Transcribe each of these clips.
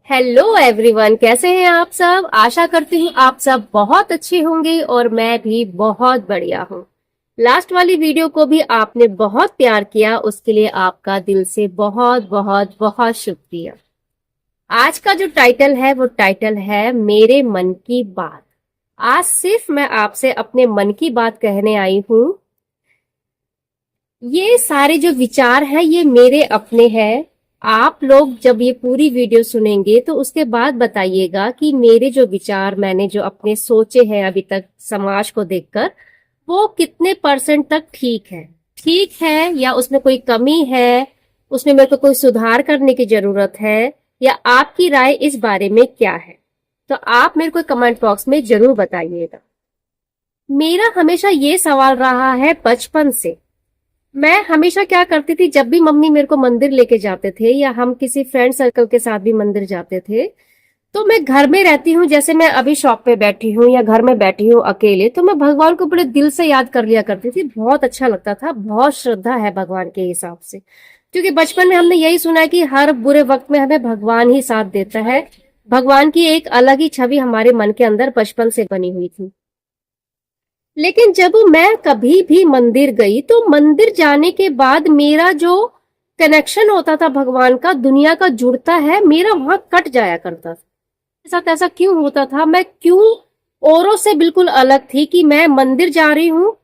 Hello everyone, कैसे हैं आप सब। आशा करती हूँ आप सब बहुत अच्छे होंगे और मैं भी बहुत बढ़िया हूँ। लास्ट वाली वीडियो को भी आपने बहुत प्यार किया, उसके लिए आपका दिल से बहुत बहुत बहुत शुक्रिया। आज का जो टाइटल है वो टाइटल है मेरे मन की बात। आज सिर्फ मैं आपसे अपने मन की बात कहने आई हूँ। ये सारे जो विचार हैं ये मेरे अपने हैं। आप लोग जब ये पूरी वीडियो सुनेंगे तो उसके बाद बताइएगा कि मेरे जो विचार मैंने जो अपने सोचे हैं अभी तक समाज को देखकर, वो कितने परसेंट तक ठीक है या उसमें कोई कमी है, उसमें मेरे को कोई सुधार करने की जरूरत है, या आपकी राय इस बारे में क्या है। तो आप मेरे को कमेंट बॉक्स में जरूर बताइएगा। मेरा हमेशा ये सवाल रहा है बचपन से। मैं हमेशा क्या करती थी, जब भी मम्मी मेरे को मंदिर लेके जाते थे या हम किसी फ्रेंड सर्कल के साथ भी मंदिर जाते थे, तो मैं घर में रहती हूँ, जैसे मैं अभी शॉप पे बैठी हूँ या घर में बैठी हूँ अकेले, तो मैं भगवान को बड़े दिल से याद कर लिया करती थी। बहुत अच्छा लगता था, बहुत श्रद्धा है भगवान के हिसाब से, क्योंकि बचपन में हमने यही सुना है कि हर बुरे वक्त में हमें भगवान ही साथ देता है। भगवान की एक अलग ही छवि हमारे मन के अंदर बचपन से बनी हुई थी। लेकिन जब मैं कभी भी मंदिर गई तो मंदिर जाने के बाद मेरा जो कनेक्शन होता था भगवान का, दुनिया का जुड़ता है, मेरा वहां कट जाया करता था। मेरे साथ ऐसा क्यों होता था, मैं क्यों औरों से बिल्कुल अलग थी कि मैं मंदिर जा रही हूँ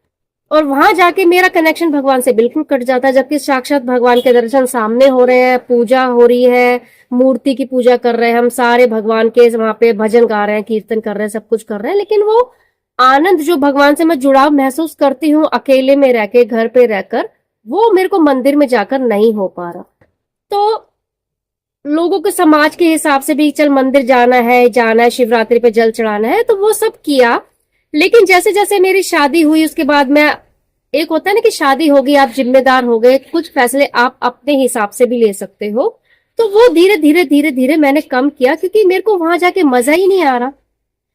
और वहां जाके मेरा कनेक्शन भगवान से बिल्कुल कट जाता है, जबकि साक्षात भगवान के दर्शन सामने हो रहे हैं, पूजा हो रही है, मूर्ति की पूजा कर रहे हैं हम सारे, भगवान के वहां पे भजन गा रहे हैं, कीर्तन कर रहे हैं, सब कुछ कर रहे हैं, लेकिन वो आनंद जो भगवान से मैं जुड़ाव महसूस करती हूँ अकेले में रह के, घर पे रहकर, वो मेरे को मंदिर में जाकर नहीं हो पा रहा। तो लोगों के समाज के हिसाब से भी चल मंदिर जाना है, शिवरात्रि पे जल चढ़ाना है, तो वो सब किया। लेकिन जैसे जैसे मेरी शादी हुई उसके बाद मैं, एक होता है ना कि शादी हो गई, आप जिम्मेदार हो गए, कुछ फैसले आप अपने हिसाब से भी ले सकते हो, तो वो धीरे धीरे मैंने कम किया, क्योंकि मेरे को वहां जाके मजा ही नहीं आ रहा।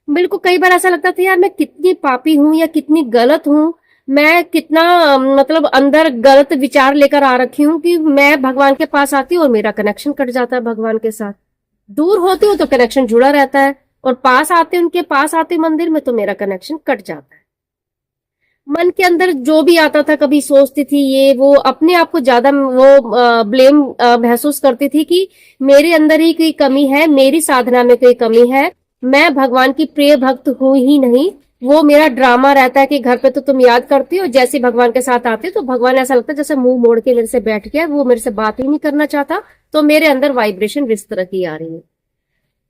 मेरे को कई बार ऐसा लगता था यार मैं कितनी पापी हूं या कितनी गलत हूं, मैं कितना मतलब अंदर गलत विचार लेकर आ रखी हूँ कि मैं भगवान के पास आती हूँ और मेरा कनेक्शन कट जाता है भगवान के साथ। दूर होती हूँ तो कनेक्शन जुड़ा रहता है, और उनके पास आते मंदिर में तो मेरा कनेक्शन कट जाता है। मन के अंदर जो भी आता था, कभी सोचती थी ये वो, अपने आप को ज्यादा वो ब्लेम महसूस करती थी कि मेरे अंदर ही कोई कमी है, मेरी साधना में कोई कमी है, मैं भगवान की प्रिय भक्त हूं ही नहीं। वो मेरा ड्रामा रहता है कि घर पे तो तुम याद करती हो, जैसे भगवान के साथ आते तो भगवान ऐसा लगता है जैसे मुंह मोड़ के मेरे से बैठ गया, वो मेरे से बात ही नहीं करना चाहता। तो मेरे अंदर वाइब्रेशन इस तरह की आ रही है।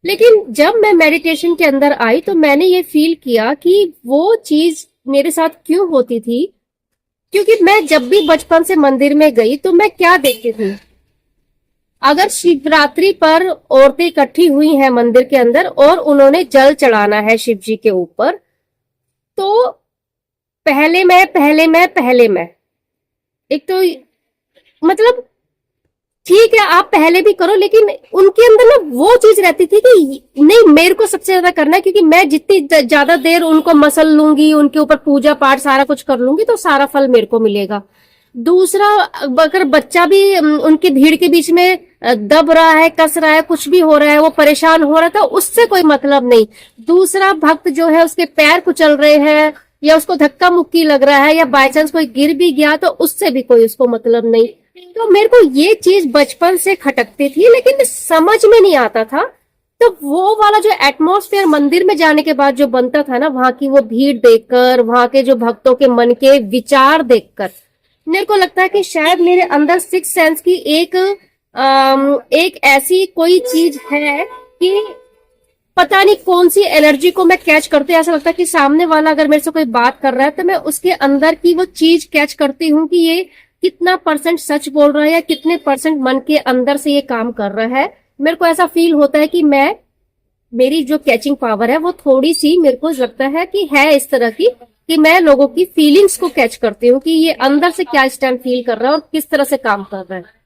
लेकिन जब मैं मेडिटेशन के अंदर आई तो मैंने ये फील किया कि वो चीज मेरे साथ क्यों होती थी, क्योंकि मैं जब भी बचपन से मंदिर में गई तो मैं क्या देखती थी, अगर शिवरात्रि पर औरतें इकट्ठी हुई हैं मंदिर के अंदर और उन्होंने जल चढ़ाना है शिव जी के ऊपर, तो पहले मैं एक तो मतलब ठीक है आप पहले भी करो, लेकिन उनके अंदर ना वो चीज रहती थी कि नहीं, मेरे को सबसे ज्यादा करना है, क्योंकि मैं जितनी ज्यादा देर उनको मसल लूंगी, उनके ऊपर पूजा पाठ सारा कुछ कर लूंगी, तो सारा फल मेरे को मिलेगा। दूसरा, अगर बच्चा भी उनकी भीड़ के बीच में दब रहा है, कस रहा है, कुछ भी हो रहा है, वो परेशान हो रहा था, उससे कोई मतलब नहीं। दूसरा भक्त जो है उसके पैर कुचल रहे हैं या उसको धक्का मुक्की लग रहा है या बाय चांस कोई गिर भी गया तो उससे भी कोई उसको मतलब नहीं। तो मेरे को ये चीज बचपन से खटकती थी, लेकिन समझ में नहीं आता था। तो वो वाला जो एटमॉस्फेयर मंदिर में जाने के बाद जो बनता था ना, वहां की वो भीड़ देखकर, वहां के जो भक्तों के मन के विचार देखकर, मेरे को लगता है कि शायद मेरे अंदर सिक्स सेंस की एक ऐसी कोई चीज है कि पता नहीं कौन सी एनर्जी को मैं कैच करती हूँ। ऐसा लगता है कि सामने वाला अगर मेरे से कोई बात कर रहा है तो मैं उसके अंदर की वो चीज कैच करती हूँ कि ये कितना परसेंट सच बोल रहा है या कितने परसेंट मन के अंदर से ये काम कर रहा है। मेरे को ऐसा फील होता है कि मेरी जो कैचिंग पावर है वो थोड़ी सी, मेरे को लगता है कि है इस तरह की, कि मैं लोगों की फीलिंग्स को कैच करती हूँ कि ये अंदर से क्या इस टाइम फील कर रहा है और किस तरह से काम कर रहा है।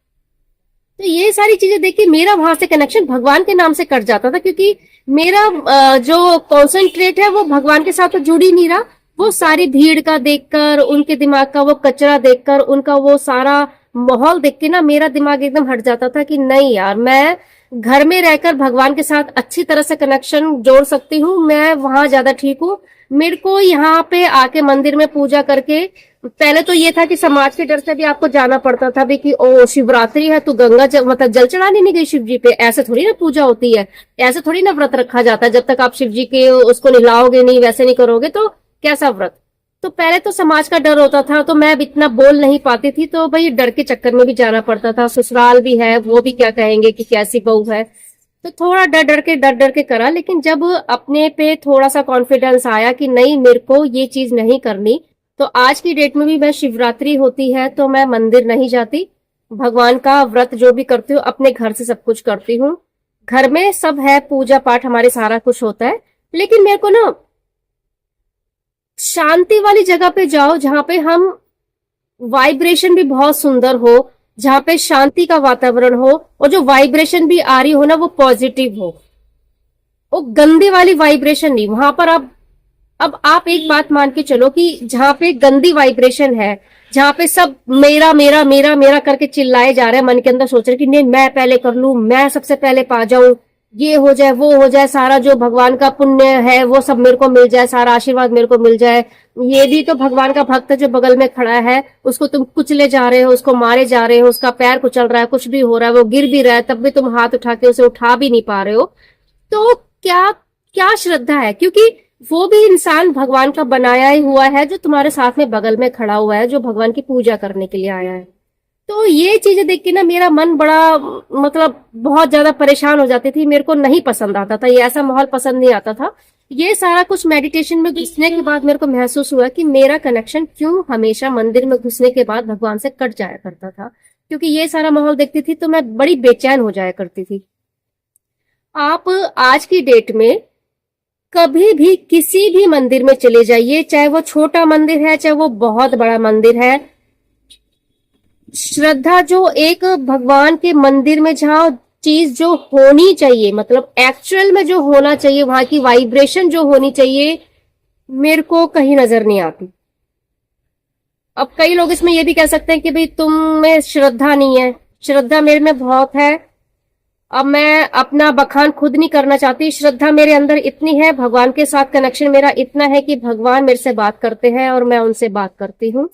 तो ये सारी चीजें देख के मेरा वहां से कनेक्शन भगवान के नाम से कट जाता था, क्योंकि मेरा जो कॉन्सेंट्रेट है वो भगवान के साथ तो जुड़ ही नहीं रहा। वो सारी भीड़ का देखकर, उनके दिमाग का वो कचरा देखकर, उनका वो सारा माहौल देख के ना मेरा दिमाग एकदम हट जाता था कि नहीं यार, मैं घर में रहकर भगवान के साथ अच्छी तरह से कनेक्शन जोड़ सकती हूँ, मैं वहां ज्यादा ठीक हूँ। मेरे को यहाँ पे आके मंदिर में पूजा करके, पहले तो ये था कि समाज के डर से भी आपको जाना पड़ता था भी कि ओ शिवरात्रि है तो गंगा मतलब जल चढ़ाने नहीं गई शिव जी पे, ऐसे थोड़ी ना पूजा होती है, ऐसे थोड़ी ना व्रत रखा जाता है। जब तक आप शिव जी के उसको नहलाओगे नहीं, वैसे नहीं करोगे तो कैसा व्रत। तो पहले तो समाज का डर होता था, तो मैं अब इतना बोल नहीं पाती थी, तो भाई डर के चक्कर में भी जाना पड़ता था। ससुराल भी है, वो भी क्या कहेंगे कि कैसी बहू है, तो थोड़ा डर डर के करा। लेकिन जब अपने पे थोड़ा सा कॉन्फिडेंस आया कि नहीं मेरे को ये चीज नहीं करनी, तो आज की डेट में भी मैं शिवरात्रि होती है तो मैं मंदिर नहीं जाती। भगवान का व्रत जो भी करती हूँ अपने घर से सब कुछ करती हूँ। घर में सब है, पूजा पाठ हमारे सारा कुछ होता है। लेकिन मेरे को ना शांति वाली जगह पे जाओ, जहां पे हम वाइब्रेशन भी बहुत सुंदर हो, जहां पे शांति का वातावरण हो, और जो वाइब्रेशन भी आ रही हो ना वो पॉजिटिव हो, वो गंदी वाली वाइब्रेशन नहीं। वहां पर आप, अब आप एक बात मान के चलो कि जहां पे गंदी वाइब्रेशन है, जहां पे सब मेरा मेरा मेरा मेरा करके चिल्लाए जा रहे हैं, मन के अंदर सोच रहे कि नहीं मैं पहले कर लूं, मैं सबसे पहले पा जाऊं, ये हो जाए वो हो जाए, सारा जो भगवान का पुण्य है वो सब मेरे को मिल जाए, सारा आशीर्वाद मेरे को मिल जाए। ये भी तो भगवान का भक्त जो बगल में खड़ा है, उसको तुम कुचले जा रहे हो, उसको मारे जा रहे हो, उसका पैर कुचल रहा है, कुछ भी हो रहा है, वो गिर भी रहा है, तब भी तुम हाथ उठा के उसे उठा भी नहीं पा रहे हो। तो क्या क्या श्रद्धा है, क्योंकि वो भी इंसान भगवान का बनाया ही हुआ है, जो तुम्हारे साथ में बगल में खड़ा हुआ है, जो भगवान की पूजा करने के लिए आया है। तो ये चीजें देख के ना मेरा मन बड़ा, मतलब बहुत ज्यादा परेशान हो जाती थी, मेरे को नहीं पसंद आता था, ये ऐसा माहौल पसंद नहीं आता था। ये सारा कुछ मेडिटेशन में घुसने के बाद मेरे को महसूस हुआ कि मेरा कनेक्शन क्यों हमेशा मंदिर में घुसने के बाद भगवान से कट जाया करता था, क्योंकि ये सारा माहौल देखती थी तो मैं बड़ी बेचैन हो जाया करती थी। आप आज की डेट में कभी भी किसी भी मंदिर में चले जाइए, चाहे वो छोटा मंदिर है चाहे वो बहुत बड़ा मंदिर है, श्रद्धा जो एक भगवान के मंदिर में जहाँ चीज जो होनी चाहिए, मतलब एक्चुअल में जो होना चाहिए, वहां की वाइब्रेशन जो होनी चाहिए, मेरे को कहीं नजर नहीं आती। अब कई लोग इसमें ये भी कह सकते हैं कि भाई तुम में श्रद्धा नहीं है, श्रद्धा मेरे में बहुत है। अब मैं अपना बखान खुद नहीं करना चाहती, श्रद्धा मेरे अंदर इतनी है, भगवान के साथ कनेक्शन मेरा इतना है कि भगवान मेरे से बात करते हैं और मैं उनसे बात करती हूँ।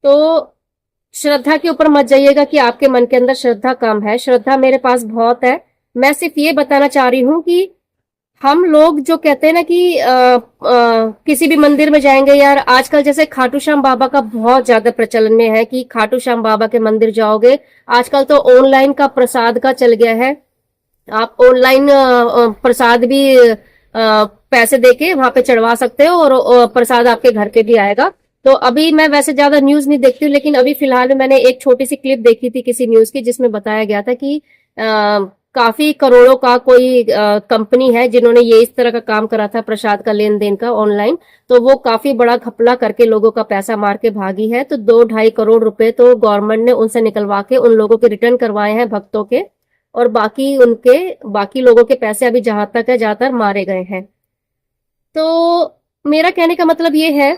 तो श्रद्धा के ऊपर मत जाइएगा कि आपके मन के अंदर श्रद्धा कम है, श्रद्धा मेरे पास बहुत है। मैं सिर्फ ये बताना चाह रही हूँ कि हम लोग जो कहते हैं ना कि किसी भी मंदिर में जाएंगे, यार आजकल जैसे खाटू श्याम बाबा का बहुत ज्यादा प्रचलन में है कि खाटू श्याम बाबा के मंदिर जाओगे, आजकल तो ऑनलाइन का प्रसाद का चल गया है, आप ऑनलाइन प्रसाद भी पैसे देके वहां पे चढ़वा सकते हो और प्रसाद आपके घर पे भी आएगा। तो अभी मैं वैसे ज्यादा न्यूज नहीं देखती हूँ, लेकिन अभी फिलहाल में मैंने एक छोटी सी क्लिप देखी थी किसी न्यूज की, जिसमें बताया गया था कि काफी करोड़ों का कोई कंपनी है जिन्होंने ये इस तरह का काम करा था, प्रसाद का लेन देन का ऑनलाइन, तो वो काफी बड़ा घपला करके लोगों का पैसा मार के भागी है। तो 2-2.5 करोड़ रुपए तो गवर्नमेंट ने उनसे निकलवा के उन लोगों के रिटर्न करवाए हैं, भक्तों के, और बाकी लोगों के पैसे अभी जहां तक है ज्यादातर मारे गए हैं। तो मेरा कहने का मतलब ये है,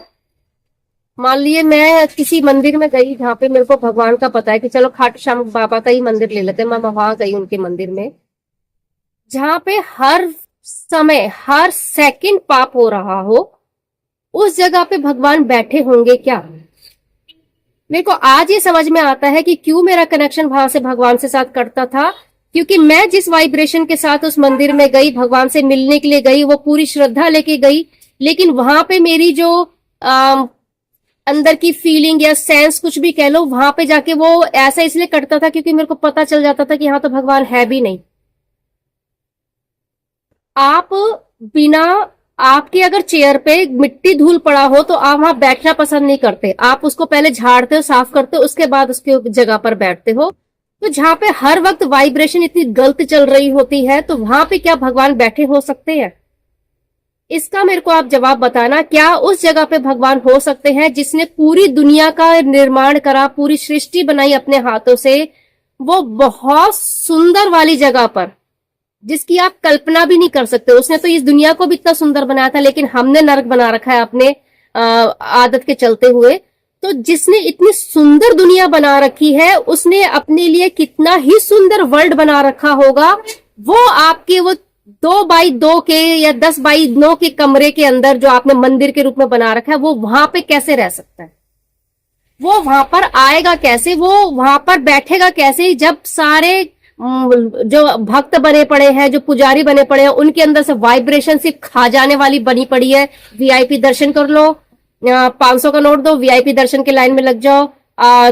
मान लिए मैं किसी मंदिर में गई जहां पे मेरे को भगवान का पता है कि चलो खाटू श्याम बाबा का ही मंदिर ले लेते हैं, मैं वहां गई उनके मंदिर में, जहां पे हर समय हर सेकंड पाप हो रहा हो, उस जगह पे भगवान बैठे होंगे क्या? मेरे को आज ये समझ में आता है कि क्यों मेरा कनेक्शन वहां से भगवान से साथ करता था, क्योंकि मैं जिस वाइब्रेशन के साथ उस मंदिर में गई, भगवान से मिलने के लिए गई, वो पूरी श्रद्धा लेके गई, लेकिन वहां पे मेरी जो अंदर की फीलिंग या सेंस कुछ भी कह लो, वहां पे जाके वो ऐसा इसलिए कटता था क्योंकि मेरे को पता चल जाता था कि यहाँ तो भगवान है भी नहीं। आप बिना, आपके अगर चेयर पे मिट्टी धूल पड़ा हो तो आप वहां बैठना पसंद नहीं करते, आप उसको पहले झाड़ते हो, साफ करते हो, उसके बाद उसके जगह पर बैठते हो। तो जहां पे हर वक्त वाइब्रेशन इतनी गलत चल रही होती है, तो वहां पे क्या भगवान बैठे हो सकते हैं? इसका मेरे को आप जवाब बताना। क्या उस जगह पे भगवान हो सकते हैं जिसने पूरी दुनिया का निर्माण करा, पूरी सृष्टि बनाई अपने हाथों से, वो बहुत सुंदर वाली जगह पर, जिसकी आप कल्पना भी नहीं कर सकते। उसने तो इस दुनिया को भी इतना सुंदर बनाया था, लेकिन हमने नरक बना रखा है अपने आदत के चलते हुए। तो जिसने इतनी सुंदर दुनिया बना रखी है, उसने अपने लिए कितना ही सुंदर वर्ल्ड बना रखा होगा। वो आपके वो 2 बाई 2 के या 10 बाई 9 के कमरे के अंदर जो आपने मंदिर के रूप में बना रखा है, वो वहां पे कैसे रह सकता है? वो वहां पर आएगा कैसे? वो वहां पर बैठेगा कैसे जब सारे जो भक्त बने पड़े हैं, जो पुजारी बने पड़े हैं, उनके अंदर से वाइब्रेशन सिर्फ खा जाने वाली बनी पड़ी है। वीआईपी दर्शन कर लो, 500 का नोट दो, वीआईपी दर्शन के लाइन में लग जाओ।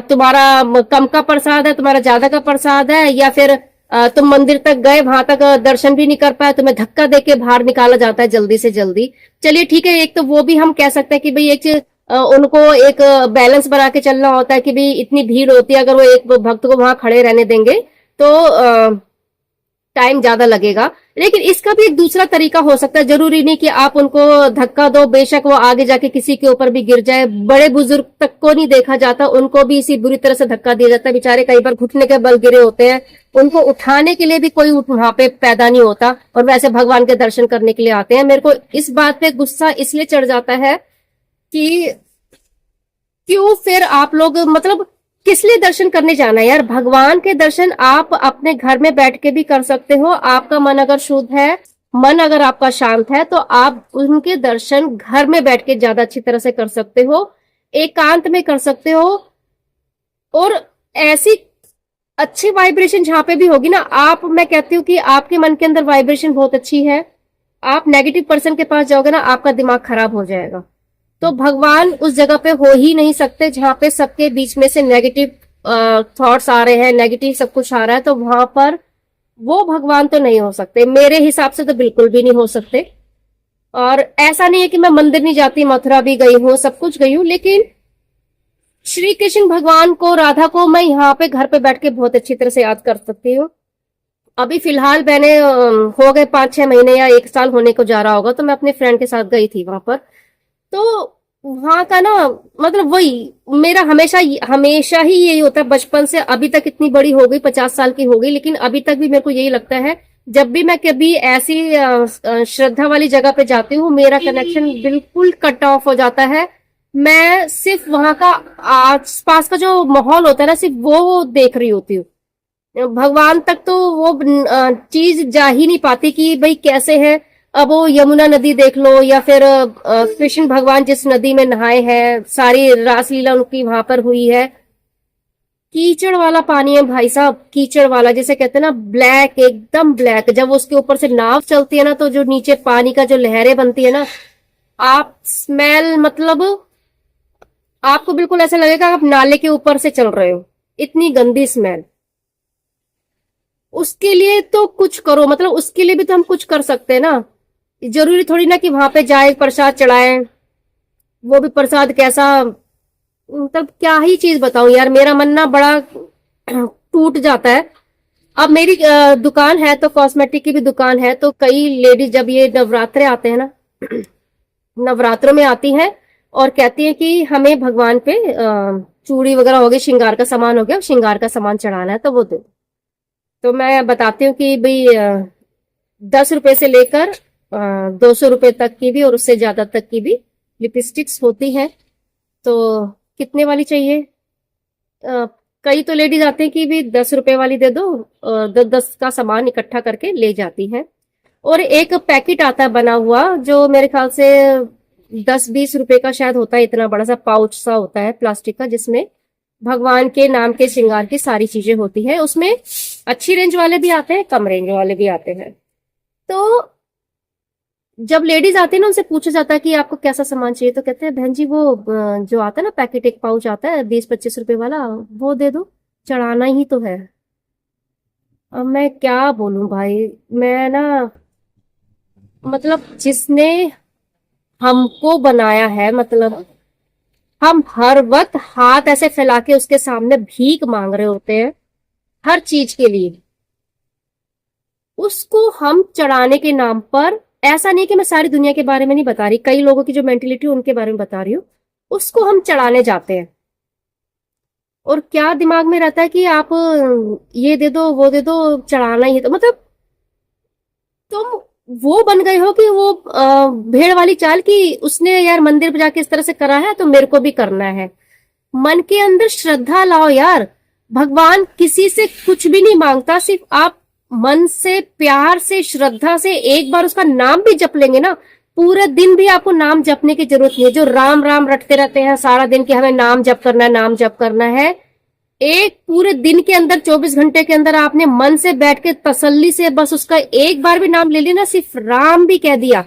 तुम्हारा कम का प्रसाद है, तुम्हारा ज्यादा का प्रसाद है, या फिर तुम मंदिर तक गए, वहां तक दर्शन भी नहीं कर पाए, तुम्हें धक्का देके बाहर निकाला जाता है जल्दी से जल्दी। चलिए ठीक है, एक तो वो भी हम कह सकते हैं कि भाई एक उनको एक बैलेंस बना के चलना होता है कि भाई इतनी भीड़ होती है, अगर वो एक भक्त को वहां खड़े रहने देंगे तो टाइम ज्यादा लगेगा। लेकिन इसका भी एक दूसरा तरीका हो सकता है, जरूरी नहीं कि आप उनको धक्का दो, बेशक वो आगे जाके किसी के ऊपर भी गिर जाए। बड़े बुजुर्ग तक को नहीं देखा जाता, उनको भी इसी बुरी तरह से धक्का दिया जाता है। बेचारे कई बार घुटने के बल गिरे होते हैं, उनको उठाने के लिए भी कोई वहां पे पैदा नहीं होता, और वैसे भगवान के दर्शन करने के लिए आते हैं। मेरे को इस बात पे गुस्सा इसलिए चढ़ जाता है कि क्यों फिर आप लोग मतलब किस लिए दर्शन करने जाना है यार? भगवान के दर्शन आप अपने घर में बैठ के भी कर सकते हो। आपका मन अगर शुद्ध है, मन अगर आपका शांत है, तो आप उनके दर्शन घर में बैठ के ज्यादा अच्छी तरह से कर सकते हो, एकांत में कर सकते हो। और ऐसी अच्छी वाइब्रेशन जहां पे भी होगी ना, आप, मैं कहती हूँ कि आपके मन के अंदर वाइब्रेशन बहुत अच्छी है, आप नेगेटिव पर्सन के पास जाओगे ना, आपका दिमाग खराब हो जाएगा। तो भगवान उस जगह पे हो ही नहीं सकते जहां पे सबके बीच में से नेगेटिव थॉट्स आ रहे हैं, नेगेटिव सब कुछ आ रहा है, तो वहां पर वो भगवान तो नहीं हो सकते। मेरे हिसाब से तो बिल्कुल भी नहीं हो सकते। और ऐसा नहीं है कि मैं मंदिर नहीं जाती, मथुरा भी गई हूँ, सब कुछ गई हूँ, लेकिन श्री कृष्ण भगवान को, राधा को मैं यहाँ पे घर पे बैठ के बहुत अच्छी तरह से याद कर सकती हूँ। अभी फिलहाल मैंने हो गए 5-6 महीने या 1 साल होने को जा रहा होगा, तो मैं अपने फ्रेंड के साथ गई थी वहां पर। तो वहां का ना, मतलब वही मेरा हमेशा हमेशा ही यही होता है, बचपन से अभी तक। इतनी बड़ी हो गई, 50 साल की हो गई, लेकिन अभी तक भी मेरे को यही लगता है, जब भी मैं कभी ऐसी श्रद्धा वाली जगह पे जाती हूँ, मेरा कनेक्शन बिल्कुल कट ऑफ हो जाता है। मैं सिर्फ वहां का आसपास का जो माहौल होता है ना, सिर्फ वो देख रही होती हूँ। भगवान तक तो वो चीज जा ही नहीं पाती कि भाई कैसे है। अब वो यमुना नदी देख लो, या फिर कृष्ण भगवान जिस नदी में नहाए हैं, सारी रासलीला उनकी वहां पर हुई है। कीचड़ वाला पानी है भाई साहब, कीचड़ वाला, जिसे कहते हैं ना ब्लैक, एकदम ब्लैक। जब उसके ऊपर से नाव चलती है ना, तो जो नीचे पानी का जो लहरें बनती है ना, आप स्मेल, मतलब आपको बिल्कुल ऐसा लगेगा आप नाले के ऊपर से चल रहे हो, इतनी गंदी स्मेल। उसके लिए तो कुछ करो, मतलब उसके लिए भी तो हम कुछ कर सकते हैं ना। जरूरी थोड़ी ना कि वहां पे जाए, प्रसाद चढ़ाए, वो भी प्रसाद कैसा, मतलब क्या ही चीज बताऊं यार। मेरा मन ना बड़ा टूट जाता है। अब मेरी दुकान है, तो कॉस्मेटिक की भी दुकान है, तो कई लेडीज जब ये नवरात्रे आते हैं ना, नवरात्रों में आती हैं और कहती हैं कि हमें भगवान पे चूड़ी वगैरह हो गई, श्रृंगार का सामान हो गया, श्रृंगार का सामान चढ़ाना है, तो वो दे। तो मैं बताती हूँ कि भाई 10 रुपए से लेकर 200 रुपए तक की भी, और उससे ज्यादा तक की भी लिपस्टिक्स होती हैं। तो कितने वाली चाहिए? कई तो लेडीज आते हैं कि भी 10 रुपए वाली दे दो, 10-10 का सामान इकट्ठा करके ले जाती हैं। और एक पैकेट आता है बना हुआ, जो मेरे ख्याल से 10-20 रुपए का शायद होता है, इतना बड़ा सा पाउच सा होता है प्लास्टिक का, जिसमें भगवान के नाम के श्रृंगार की सारी चीजें होती है। उसमें अच्छी रेंज वाले भी आते हैं, कम रेंज वाले भी आते हैं। तो जब लेडीज आती है ना, उनसे पूछा जाता है कि आपको कैसा सामान चाहिए, तो कहते हैं बहन जी वो जो आता है ना पैकेट, एक पाउच आता है 20-25 रुपए वाला, वो दे दो, चढ़ाना ही तो है। अब मैं क्या बोलूं भाई, मैं ना, मतलब जिसने हमको बनाया है, मतलब हम हर वक्त हाथ ऐसे फैला के उसके सामने भीख मांग रहे होते हैं हर चीज के लिए। उसको हम चढ़ाने के नाम पर, ऐसा नहीं कि मैं सारी दुनिया के बारे में नहीं बता रही, कई लोगों की जो मेंटेलिटी है उनके बारे में बता रही हूँ, उसको हम चढ़ाने जाते हैं। और क्या दिमाग में रहता है कि आप ये दे दो, वो दे दो, चढ़ाना ही है। तो मतलब तुम वो बन गए हो कि वो भेड़ वाली चाल की, उसने यार मंदिर पे जाके इस तरह से करा है, तो मेरे को भी करना है। मन के अंदर श्रद्धा लाओ यार। भगवान किसी से कुछ भी नहीं मांगता, सिर्फ आप मन से, प्यार से, श्रद्धा से एक बार उसका नाम भी जप लेंगे ना, पूरे दिन भी आपको नाम जपने की जरूरत नहीं है। जो राम राम रटते रहते हैं सारा दिन कि हमें नाम जप करना है, नाम जप करना है, एक पूरे दिन के अंदर 24 घंटे के अंदर आपने मन से बैठ के तसल्ली से बस उसका एक बार भी नाम ले लेना, सिर्फ राम भी कह दिया,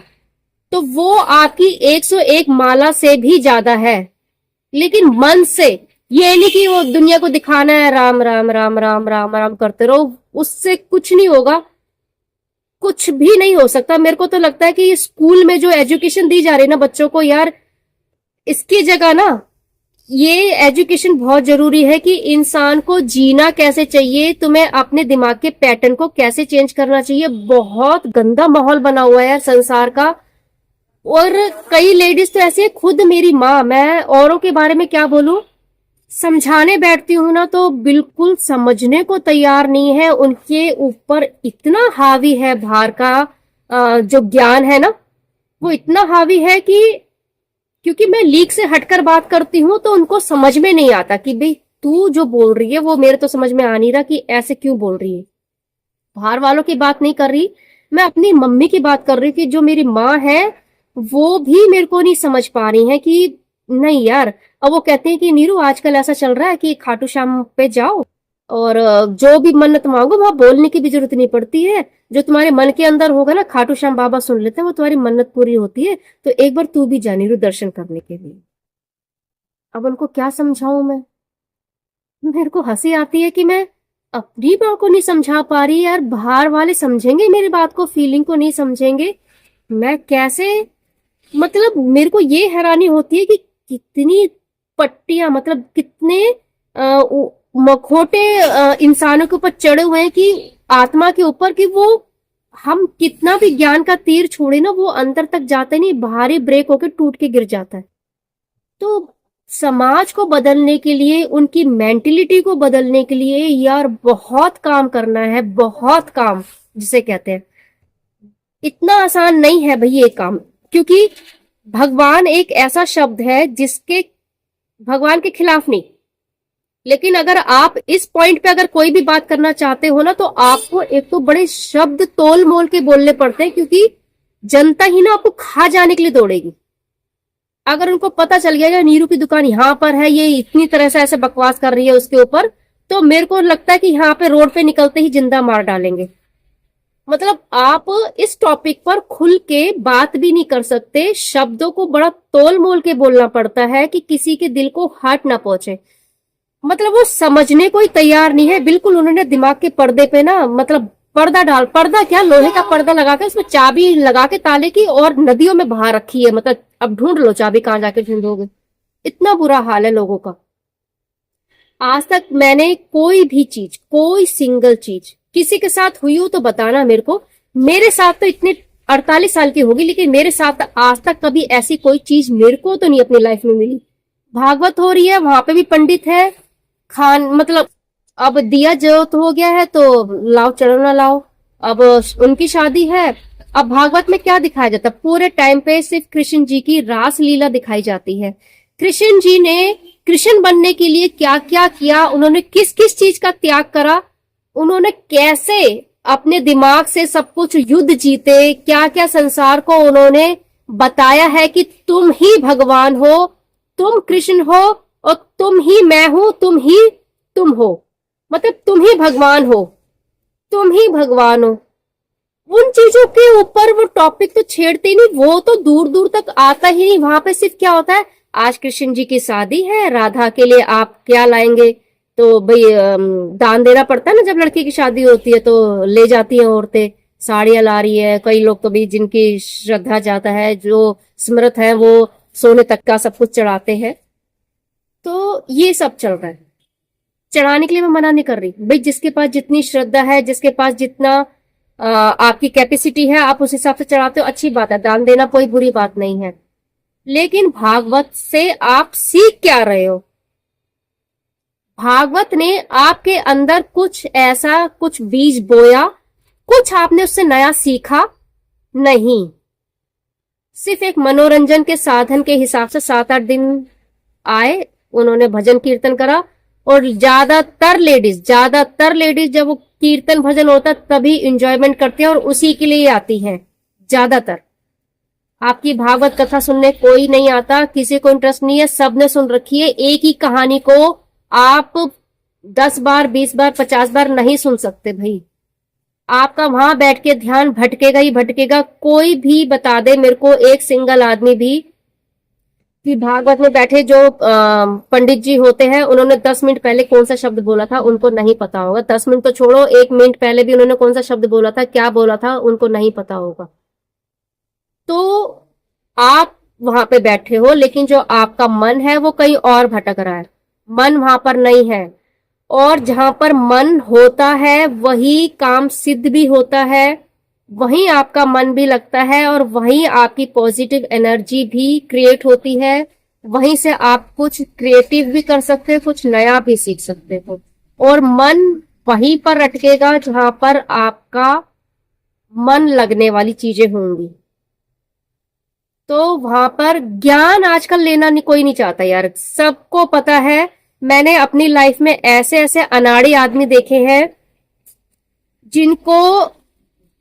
तो वो आपकी 101 माला से भी ज्यादा है। लेकिन मन से, ये नहीं कि वो दुनिया को दिखाना है राम राम राम राम राम राम करते रहो, उससे कुछ नहीं होगा, कुछ भी नहीं हो सकता। मेरे को तो लगता है कि स्कूल में जो एजुकेशन दी जा रही है ना बच्चों को यार, इसकी जगह ना ये एजुकेशन बहुत जरूरी है कि इंसान को जीना कैसे चाहिए, तुम्हें अपने दिमाग के पैटर्न को कैसे चेंज करना चाहिए। बहुत गंदा माहौल बना हुआ है यार संसार का। और कई लेडीज तो ऐसे, खुद मेरी माँ, मैं औरों के बारे में क्या बोलूं, समझाने बैठती हूँ ना तो बिल्कुल समझने को तैयार नहीं है। उनके ऊपर इतना हावी है भार का जो ज्ञान है ना, वो इतना हावी है कि क्योंकि मैं लीक से हटकर बात करती हूँ तो उनको समझ में नहीं आता कि भाई तू जो बोल रही है वो मेरे तो समझ में आ नहीं रहा कि ऐसे क्यों बोल रही है। बाहर वालों की बात नहीं कर रही, मैं अपनी मम्मी की बात कर रही कि जो मेरी माँ है वो भी मेरे को नहीं समझ पा रही है कि नहीं यार। अब वो कहते हैं कि नीरू आजकल ऐसा चल रहा है कि खाटू श्याम पे जाओ और जो भी मन्नत मांगो वहां बोलने की भी जरूरत नहीं पड़ती है, जो तुम्हारे मन के अंदर होगा ना खाटू श्याम बाबा सुन लेते हैं, वो तुम्हारी मन्नत पूरी होती है। तो एक बार तू भी जा नीरू दर्शन करने के लिए। अब उनको क्या समझाऊं मैं, मेरे को हंसी आती है कि मैं अपनी बात को नहीं समझा पा रही यार, बाहर वाले समझेंगे मेरी बात को, फीलिंग को नहीं समझेंगे, मैं कैसे। मतलब मेरे को ये हैरानी होती है कि कितनी पट्टियां, मतलब कितने मखोटे इंसानों के ऊपर चढ़े हुए हैं कि आत्मा के ऊपर, कि वो हम कितना भी ज्ञान का तीर छोड़े ना वो अंदर तक जाता नहीं, भारी ब्रेक होकर टूट के गिर जाता है। तो समाज को बदलने के लिए, उनकी मेंटेलिटी को बदलने के लिए यार बहुत काम करना है, बहुत काम जिसे कहते हैं। इतना आसान नहीं है भाई ये काम, क्योंकि भगवान एक ऐसा शब्द है जिसके, भगवान के खिलाफ नहीं, लेकिन अगर आप इस पॉइंट पे अगर कोई भी बात करना चाहते हो ना तो आपको एक तो बड़े शब्द तोल मोल के बोलने पड़ते हैं, क्योंकि जनता ही ना आपको खा जाने के लिए दौड़ेगी। अगर उनको पता चल गया नीरू की दुकान यहाँ पर है, ये इतनी तरह से ऐसे बकवास कर रही है उसके ऊपर, तो मेरे को लगता है कि यहाँ पे रोड पे निकलते ही जिंदा मार डालेंगे। मतलब आप इस टॉपिक पर खुल के बात भी नहीं कर सकते, शब्दों को बड़ा तोल मोल के बोलना पड़ता है कि किसी के दिल को हर्ट ना पहुंचे। मतलब वो समझने को ही तैयार नहीं है बिल्कुल। उन्होंने दिमाग के पर्दे पे ना, मतलब पर्दा क्या, लोहे का पर्दा लगा के उसमें चाबी लगा के ताले की और नदियों में बहा रखी है। मतलब अब ढूंढ लो चाबी, कहां जाके ढूंढोगे, इतना बुरा हाल है लोगों का। आज तक मैंने कोई भी चीज, कोई सिंगल चीज किसी के साथ हुई हो तो बताना मेरे को। मेरे साथ तो इतने 48 साल की होगी, लेकिन मेरे साथ आज तक कभी ऐसी कोई चीज मेरे को तो नहीं अपनी लाइफ में मिली। भागवत हो रही है, वहां पे भी पंडित है, खान मतलब अब दिया जोत हो गया है तो लाओ चढ़ना लाओ। अब उनकी शादी है, अब भागवत में क्या दिखाया जाता है, पूरे टाइम पे सिर्फ कृष्ण जी की रास लीला दिखाई जाती है। कृष्ण जी ने कृष्ण बनने के लिए क्या क्या किया, उन्होंने किस किस चीज का त्याग करा, उन्होंने कैसे अपने दिमाग से सब कुछ युद्ध जीते, क्या क्या संसार को उन्होंने बताया है कि तुम ही भगवान हो, तुम कृष्ण हो और तुम ही मैं हूं, तुम ही तुम हो, मतलब तुम ही भगवान हो, तुम ही भगवान हो। उन चीजों के ऊपर वो टॉपिक तो छेड़ते ही नहीं, वो तो दूर दूर तक आता ही नहीं। वहां पे सिर्फ क्या होता है, आज कृष्ण जी की शादी है, राधा के लिए आप क्या लाएंगे, तो भाई दान देना पड़ता है ना, जब लड़की की शादी होती है तो ले जाती हैं औरतें, साड़ियां ला रही है। कई लोग तो भी जिनकी श्रद्धा जाता है, जो स्मृत है, वो सोने तक का सब कुछ चढ़ाते हैं। तो ये सब चल रहा है। चढ़ाने के लिए मैं मना नहीं कर रही भाई, जिसके पास जितनी श्रद्धा है, जिसके पास जितना आपकी कैपेसिटी है, आप उस हिसाब से चढ़ाते हो, अच्छी बात है, दान देना कोई बुरी बात नहीं है। लेकिन भागवत से आप सीख क्या रहे हो? भागवत ने आपके अंदर कुछ ऐसा, कुछ बीज बोया, कुछ आपने उससे नया सीखा नहीं। सिर्फ एक मनोरंजन के साधन के हिसाब से 7-8 दिन आए, उन्होंने भजन कीर्तन करा। और ज्यादातर लेडीज जब वो कीर्तन भजन होता तभी इंजॉयमेंट करती है और उसी के लिए आती हैं ज्यादातर। आपकी भागवत कथा सुनने कोई नहीं आता, किसी को इंटरेस्ट नहीं है, सबने सुन रखी है। एक ही कहानी को आप 10 बार 20 बार 50 बार नहीं सुन सकते भाई। आपका वहां बैठ के ध्यान भटकेगा ही भटकेगा। कोई भी बता दे मेरे को, एक सिंगल आदमी भी, कि भागवत में बैठे जो पंडित जी होते हैं उन्होंने 10 मिनट पहले कौन सा शब्द बोला था उनको नहीं पता होगा। 10 मिनट तो छोड़ो, 1 मिनट पहले भी उन्होंने कौन सा शब्द बोला था, क्या बोला था, उनको नहीं पता होगा। तो आप वहां पे बैठे हो, लेकिन जो आपका मन है वो कहीं और भटक रहा है, मन वहां पर नहीं है। और जहां पर मन होता है वही काम सिद्ध भी होता है, वहीं आपका मन भी लगता है और वहीं आपकी पॉजिटिव एनर्जी भी क्रिएट होती है। वहीं से आप कुछ क्रिएटिव भी कर सकते हो, कुछ नया भी सीख सकते हो। और मन वहीं पर अटकेगा जहां पर आपका मन लगने वाली चीजें होंगी। तो वहां पर ज्ञान आजकल लेना नहीं, कोई नहीं चाहता यार, सबको पता है। मैंने अपनी लाइफ में ऐसे ऐसे अनाड़ी आदमी देखे हैं जिनको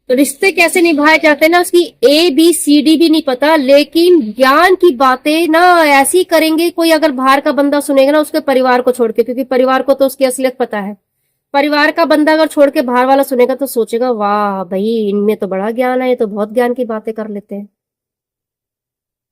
रिश्ते कैसे निभाए जाते हैं ना, उसकी ABCD भी नहीं पता, लेकिन ज्ञान की बातें ना ऐसी करेंगे। कोई अगर बाहर का बंदा सुनेगा ना उसके परिवार को छोड़ के, क्योंकि परिवार को तो उसकी असलियत पता है। परिवार का बंदा अगर छोड़ के बाहर वाला सुनेगा तो सोचेगा वाह भाई इनमें तो बड़ा ज्ञान है, ये तो बहुत ज्ञान की बातें कर लेते हैं।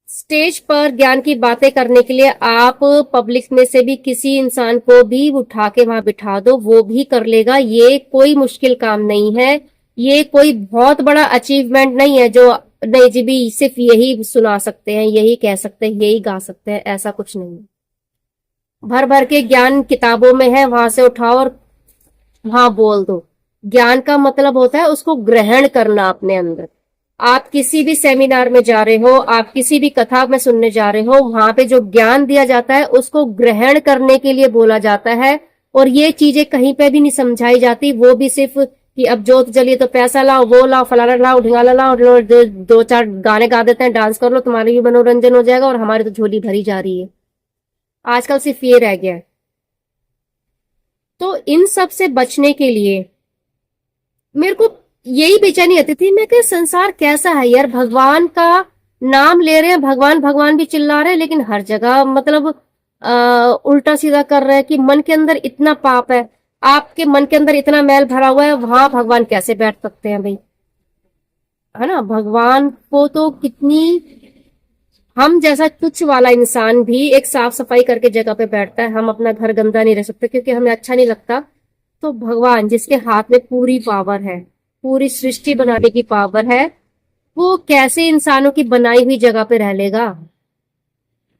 स्टेज पर ज्ञान की बातें करने के लिए आप पब्लिक में से भी किसी इंसान को भी उठा के वहां बिठा दो, वो भी कर लेगा। ये कोई मुश्किल काम नहीं है, ये कोई बहुत बड़ा अचीवमेंट नहीं है जो नहीं जी भी सिर्फ यही सुना सकते हैं, यही कह सकते हैं, यही गा सकते हैं, ऐसा कुछ नहीं है। भर भर के ज्ञान किताबों में है, वहां से उठाओ और वहां बोल दो। ज्ञान का मतलब होता है उसको ग्रहण करना अपने अंदर। आप किसी भी सेमिनार में जा रहे हो, आप किसी भी कथा में सुनने जा रहे हो, वहां पे जो ज्ञान दिया जाता है उसको ग्रहण करने के लिए बोला जाता है। और ये चीजें कहीं पे भी नहीं समझाई जाती, वो भी सिर्फ कि अब जोत जलिए तो पैसा लाओ, वो लाओ, फलाना लाओ, ढिंगाला लाओ, 2-4 गाने गा देते हैं, डांस कर लो, तुम्हारे भी मनोरंजन हो जाएगा और हमारी तो झोली भरी जा रही है। आजकल सिर्फ ये रह गया है। तो इन सब से बचने के लिए मेरे को यही बेचैनी आती थी, मैं क्या संसार कैसा है यार, भगवान का नाम ले रहे हैं, भगवान भगवान भी चिल्ला रहे हैं, लेकिन हर जगह मतलब उल्टा सीधा कर रहे हैं कि मन के अंदर इतना पाप है, आपके मन के अंदर इतना मैल भरा हुआ है, वहां भगवान कैसे बैठ सकते हैं भाई, है ना। भगवान को तो कितनी, हम जैसा तुच्छ वाला इंसान भी एक साफ सफाई करके जगह पे बैठता है, हम अपना घर गंदा नहीं रह सकते क्योंकि हमें अच्छा नहीं लगता। तो भगवान जिसके हाथ में पूरी पावर है, पूरी सृष्टि बनाने की पावर है, वो कैसे इंसानों की बनाई हुई जगह पे रह लेगा।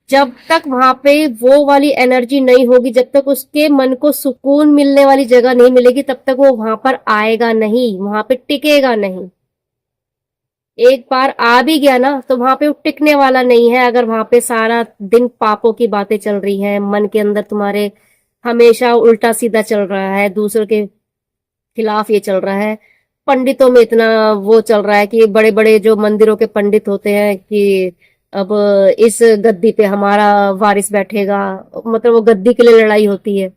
जब तक वहां पे वो वाली एनर्जी नहीं होगी, जब तक उसके मन को सुकून मिलने वाली जगह नहीं मिलेगी, तब तक वो वहां पर आएगा नहीं, वहां पे टिकेगा नहीं। एक बार आ भी गया ना तो वहां पे वो टिकने वाला नहीं है। अगर वहां पे सारा दिन पापों की बातें चल रही हैं, मन के अंदर तुम्हारे हमेशा उल्टा सीधा चल रहा है, दूसरों के खिलाफ ये चल रहा है, पंडितों में इतना वो चल रहा है कि बड़े बड़े जो मंदिरों के पंडित होते हैं कि अब इस गद्दी पे हमारा वारिस बैठेगा, मतलब वो गद्दी के लिए लड़ाई होती है।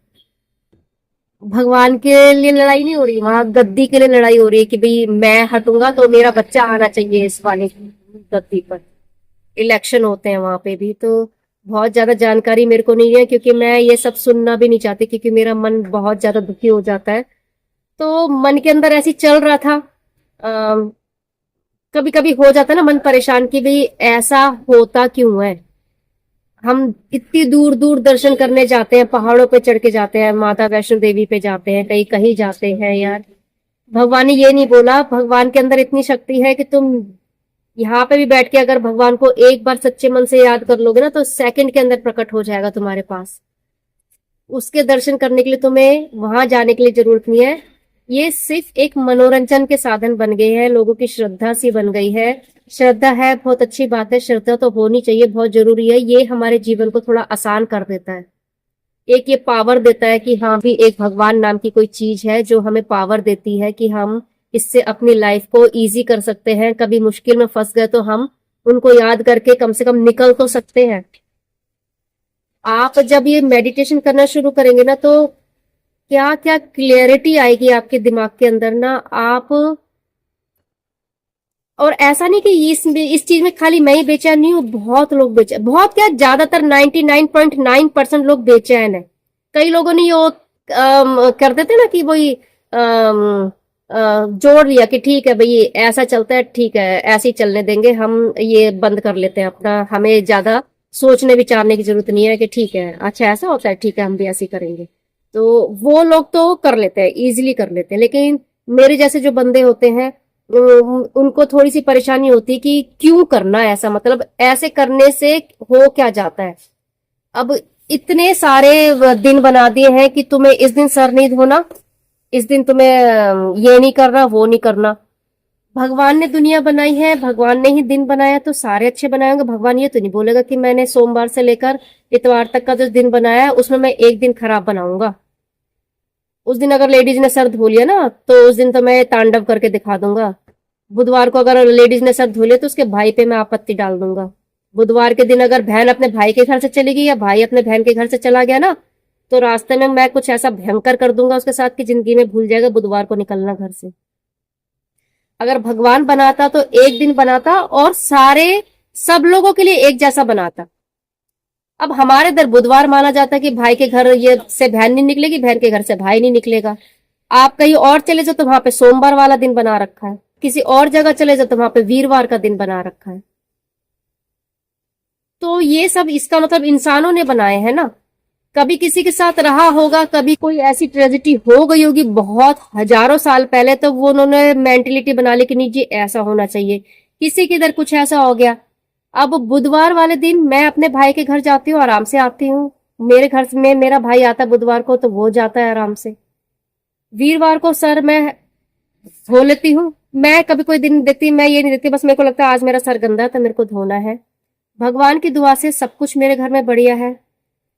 भगवान के लिए लड़ाई नहीं हो रही, वहां गद्दी के लिए लड़ाई हो रही है कि भाई मैं हटूंगा तो मेरा बच्चा आना चाहिए इस वाले गद्दी पर। इलेक्शन होते हैं वहां पे भी। तो बहुत ज्यादा जानकारी मेरे को नहीं है क्योंकि मैं ये सब सुनना भी नहीं चाहती, क्योंकि मेरा मन बहुत ज्यादा दुखी हो जाता है। तो मन के अंदर ऐसी चल रहा था, कभी कभी हो जाता है ना मन परेशान कि भाई ऐसा होता क्यों है। हम इतनी दूर दूर दर्शन करने जाते हैं, पहाड़ों पे चढ़ के जाते हैं, माता वैष्णो देवी पे जाते हैं, कहीं कहीं जाते हैं यार। भगवान ने ये नहीं बोला, भगवान के अंदर इतनी शक्ति है कि तुम यहाँ पे भी बैठ के अगर भगवान को एक बार सच्चे मन से याद कर लोगे ना तो सेकंड के अंदर प्रकट हो जाएगा तुम्हारे पास। उसके दर्शन करने के लिए तुम्हें वहां जाने के लिए जरूरत नहीं है। ये सिर्फ एक मनोरंजन के साधन बन गए हैं, लोगों की श्रद्धा सी बन गई है। श्रद्धा है, बहुत अच्छी बात है, श्रद्धा तो होनी चाहिए, बहुत जरूरी है। ये हमारे जीवन को थोड़ा आसान कर देता है। एक ये पावर देता है कि हाँ भी एक भगवान नाम की कोई चीज है जो हमें पावर देती है कि हम इससे अपनी लाइफ को इजी कर सकते हैं। कभी मुश्किल में फंस गए तो हम उनको याद करके कम से कम निकल तो सकते हैं। आप जब ये मेडिटेशन करना शुरू करेंगे ना, तो क्या क्या क्लियरिटी आएगी आपके दिमाग के अंदर ना आप। और ऐसा नहीं कि इस चीज में खाली मैं ही बेचैन नहीं हूँ, बहुत लोग बेचैन, बहुत क्या, ज्यादातर 99.9% लोग बेचैन है। कई लोगों ने ये कर देते ना कि वही जोड़ लिया कि ठीक है भाई ऐसा चलता है, ठीक है ऐसे ही चलने देंगे, हम ये बंद कर लेते हैं अपना, हमें ज्यादा सोचने विचारने की जरूरत नहीं है कि ठीक है अच्छा ऐसा होता है, ठीक है हम भी ऐसे ही करेंगे। तो वो लोग तो कर लेते हैं, इजीली कर लेते हैं, लेकिन मेरे जैसे जो बंदे होते हैं उनको थोड़ी सी परेशानी होती है कि क्यों करना ऐसा, मतलब ऐसे करने से हो क्या जाता है। अब इतने सारे दिन बना दिए हैं कि तुम्हें इस दिन सर नहीं धोना, इस दिन तुम्हें ये नहीं करना वो नहीं करना। भगवान ने दुनिया बनाई है, भगवान ने ही दिन बनाया, तो सारे अच्छे बनाए होंगे। भगवान ये तो नहीं बोलेगा कि मैंने सोमवार से लेकर इतवार तक का जो दिन बनाया है उसमें मैं एक दिन खराब बनाऊंगा। उस दिन अगर लेडीज ने सर धो लिया ना, तो उस दिन तो मैं तांडव करके दिखा दूंगा। बुधवार को अगर लेडीज ने सर धो लिया तो उसके भाई पे मैं आपत्ति डाल दूंगा। बुधवार के दिन अगर बहन अपने भाई के घर से चली गई या भाई अपने बहन के घर से चला गया ना, तो रास्ते में मैं कुछ ऐसा भयंकर कर दूंगा उसके साथ कि जिंदगी में भूल जाएगा बुधवार को निकलना घर से। अगर भगवान बनाता तो एक दिन बनाता और सारे सब लोगों के लिए एक जैसा बनाता। अब हमारे इधर बुधवार माना जाता है कि भाई के घर ये से बहन नहीं निकलेगी, बहन के घर से भाई नहीं निकलेगा। आप कहीं और चले जाओ तो वहां पे सोमवार वाला दिन बना रखा है, किसी और जगह चले जाओ तो वहां पे वीरवार का दिन बना रखा है। तो ये सब इसका मतलब इंसानों ने बनाए हैं ना। कभी किसी के साथ रहा होगा, कभी कोई ऐसी ट्रेजेडी हो गई होगी बहुत हजारों साल पहले, तो वो उन्होंने मेंटेलिटी बना ली कि नहीं जी ऐसा होना चाहिए। किसी के इधर कुछ ऐसा हो गया। अब बुधवार वाले दिन मैं अपने भाई के घर जाती हूँ, आराम से आती हूँ। मेरे घर में मेरा भाई आता है बुधवार को तो वो जाता है आराम से। वीरवार को सर मैं धो लेती हूँ। मैं कभी कोई दिन देखती, मैं ये नहीं देखती बस मेरे को लगता है आज मेरा सर गंदा है तो मेरे को धोना है। भगवान की दुआ से सब कुछ मेरे घर में बढ़िया है।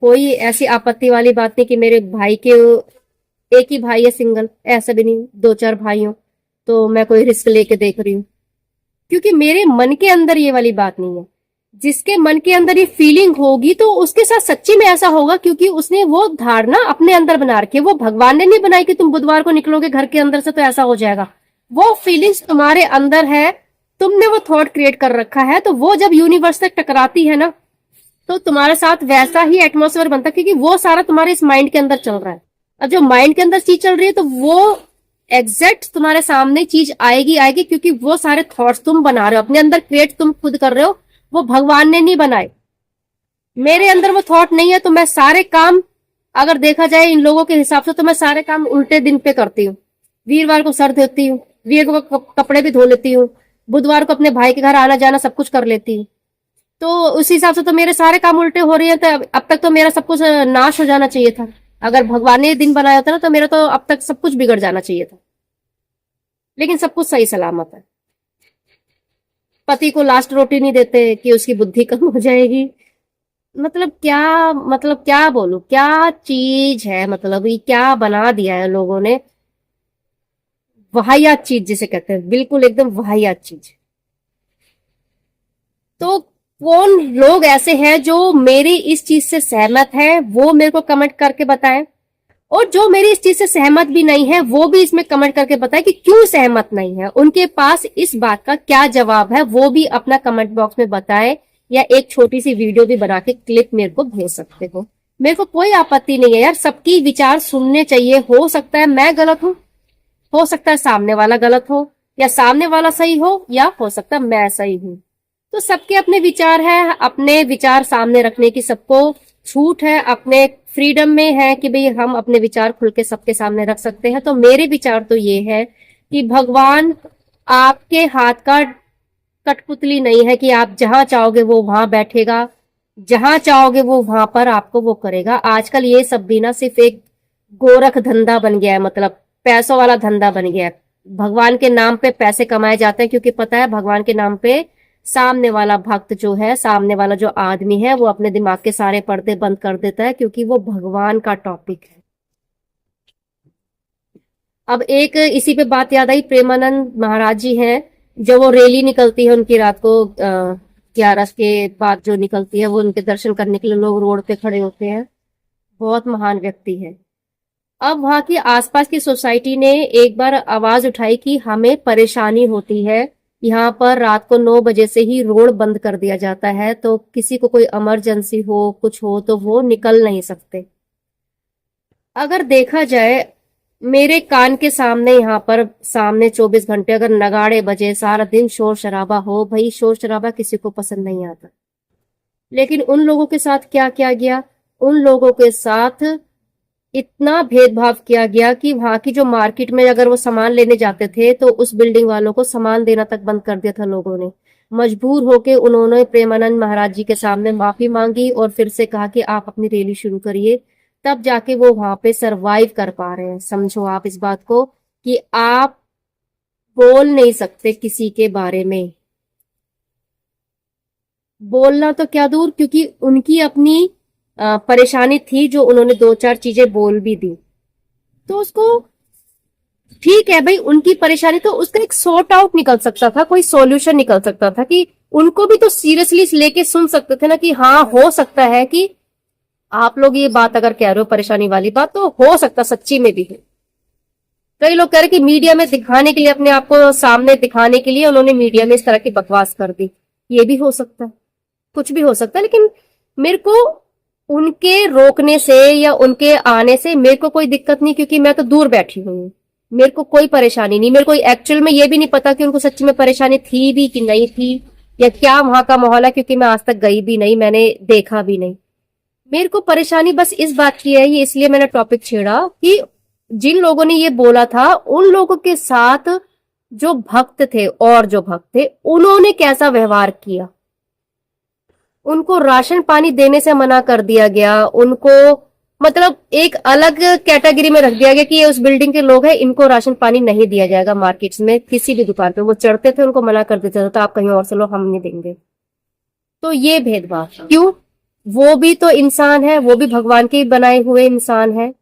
कोई ऐसी आपत्ति वाली बात नहीं कि मेरे भाई के एक ही भाई है सिंगल, ऐसा भी नहीं, दो चार भाई हो तो मैं कोई रिस्क लेके देख रही हूँ। क्योंकि मेरे मन के अंदर ये वाली बात नहीं है। जिसके मन के अंदर ये फीलिंग होगी तो उसके साथ सच्ची में ऐसा होगा, क्योंकि उसने वो धारणा अपने अंदर बना रखी है। वो भगवान ने नहीं बनाई कि तुम बुधवार को निकलोगे घर के अंदर से तो ऐसा हो जाएगा। वो फीलिंग्स तुम्हारे अंदर है, तुमने वो थॉट क्रिएट कर रखा है, तो वो जब यूनिवर्स तक टकराती है ना, तो तुम्हारे साथ वैसा ही एटमोसफेयर बनता है, क्योंकि वो सारा तुम्हारे इस माइंड के अंदर चल रहा है। और जो माइंड के अंदर चीज चल रही है तो वो एग्जैक्ट तुम्हारे सामने चीज आएगी आएगी, क्योंकि वो सारे थॉट्स तुम बना रहे हो अपने अंदर, क्रिएट तुम खुद कर रहे हो, वो भगवान ने नहीं बनाए। मेरे अंदर वो थॉट नहीं है, तो मैं सारे काम, अगर देखा जाए इन लोगों के हिसाब से, तो मैं सारे काम उल्टे दिन पे करती हूँ। वीरवार को सर धोती हूँ, वीरवार को कपड़े भी धो लेती हूँ, बुधवार को अपने भाई के घर आना जाना सब कुछ कर लेती हूँ। तो उस हिसाब से तो मेरे सारे काम उल्टे हो रहे हैं, तो अब तक तो मेरा सब कुछ नाश हो जाना चाहिए था। अगर भगवान ने दिन बनाया था ना, तो मेरा तो अब तक सब कुछ बिगड़ जाना चाहिए था। लेकिन सब कुछ सही सलामत है। पति को लास्ट रोटी नहीं देते कि उसकी बुद्धि कम हो जाएगी। मतलब क्या बोलूं, क्या चीज है, मतलब ये क्या बना दिया है लोगों ने। वाहियात चीज जिसे कहते हैं, बिल्कुल एकदम वाहियात चीज। तो कौन लोग ऐसे हैं जो मेरी इस चीज से सहमत हैं, वो मेरे को कमेंट करके बताएं। और जो मेरी इस चीज से सहमत भी नहीं है वो भी इसमें कमेंट करके बताएं कि क्यों सहमत नहीं है, उनके पास इस बात का क्या जवाब है, वो भी अपना कमेंट बॉक्स में बताएं। या एक छोटी सी वीडियो भी बना के क्लिप मेरे को भेज सकते हो। मेरे को कोई आपत्ति नहीं है यार, सबकी विचार सुनने चाहिए। हो सकता है मैं गलत हूं, हो सकता है सामने वाला गलत हो, या सामने वाला सही हो, या हो सकता है मैं सही हूं। तो सबके अपने विचार है, अपने विचार सामने रखने की सबको छूट है, अपने फ्रीडम में है कि भाई हम अपने विचार खुल के सबके सामने रख सकते हैं। तो मेरे विचार तो ये है कि भगवान आपके हाथ का कठपुतली नहीं है कि आप जहां चाहोगे वो वहां बैठेगा, जहां चाहोगे वो वहां पर आपको वो करेगा। आजकल ये सब भी ना सिर्फ एक गोरख धंधा बन गया है, मतलब पैसों वाला धंधा बन गया है। भगवान के नाम पे पैसे कमाए जाते हैं, क्योंकि पता है भगवान के नाम पे सामने वाला भक्त जो है, सामने वाला जो आदमी है, वो अपने दिमाग के सारे पर्दे बंद कर देता है, क्योंकि वो भगवान का टॉपिक है। अब एक इसी पे बात याद आई, प्रेमानंद महाराज जी हैं, जब वो रैली निकलती है उनकी रात को 11 के बाद जो निकलती है, वो उनके दर्शन करने के लिए लोग रोड पे खड़े होते हैं। बहुत महान व्यक्ति है। अब वहां की आसपास की सोसाइटी ने एक बार आवाज उठाई कि हमें परेशानी होती है, यहाँ पर रात को 9 बजे से ही रोड बंद कर दिया जाता है, तो किसी को कोई इमरजेंसी हो, कुछ हो तो वो निकल नहीं सकते। अगर देखा जाए, मेरे कान के सामने यहाँ पर सामने 24 घंटे अगर नगाड़े बजे, सारा दिन शोर शराबा हो, भाई शोर शराबा किसी को पसंद नहीं आता। लेकिन उन लोगों के साथ क्या किया गया? उन लोगों के साथ इतना भेदभाव किया गया कि वहां की जो मार्केट में अगर वो सामान लेने जाते थे तो उस बिल्डिंग वालों को सामान देना तक बंद कर दिया था लोगों ने। मजबूर होके उन्होंने प्रेमानंद महाराज जी के सामने माफी मांगी और फिर से कहा कि आप अपनी रैली शुरू करिए, तब जाके वो वहां पे सरवाइव कर पा रहे हैं। समझो आप इस बात को कि आप बोल नहीं सकते किसी के बारे में, बोलना तो क्या दूर, क्योंकि उनकी अपनी परेशानी थी जो उन्होंने 2-4 चीजें बोल भी दी, तो उसको ठीक है भाई, उनकी परेशानी तो उसका एक सॉर्ट आउट निकल सकता था, कोई सॉल्यूशन निकल सकता था कि उनको भी तो सीरियसली लेके सुन सकते थे ना कि हाँ हो सकता है कि आप लोग ये बात अगर कह रहे हो परेशानी वाली बात, तो हो सकता सच्ची में भी है। कई लोग कह रहे कि मीडिया में दिखाने के लिए, अपने आप को सामने दिखाने के लिए उन्होंने मीडिया में इस तरह की बकवास कर दी, ये भी हो सकता है, कुछ भी हो सकता है। लेकिन मेरे को उनके रोकने से या उनके आने से मेरे को कोई दिक्कत नहीं, क्योंकि मैं तो दूर बैठी हूँ, मेरे को कोई परेशानी नहीं। मेरे को एक्चुअल में ये भी नहीं पता कि उनको सच्ची में परेशानी थी भी कि नहीं थी, या क्या वहां का माहौल है, क्योंकि मैं आज तक गई भी नहीं, मैंने देखा भी नहीं। मेरे को परेशानी बस इस बात की है, ये इसलिए मैंने टॉपिक छेड़ा कि जिन लोगों ने ये बोला था, उन लोगों के साथ जो भक्त थे और जो भक्त थे उन्होंने कैसा व्यवहार किया। उनको राशन पानी देने से मना कर दिया गया, उनको मतलब एक अलग कैटेगरी में रख दिया गया कि ये उस बिल्डिंग के लोग हैं, इनको राशन पानी नहीं दिया जाएगा मार्केट्स में किसी भी दुकान पे। वो चढ़ते थे, उनको मना कर देते थे, तो आप कहीं और से लो, हम नहीं देंगे। तो ये भेदभाव क्यों? वो भी तो इंसान है, वो भी भगवान के बनाए हुए इंसान है।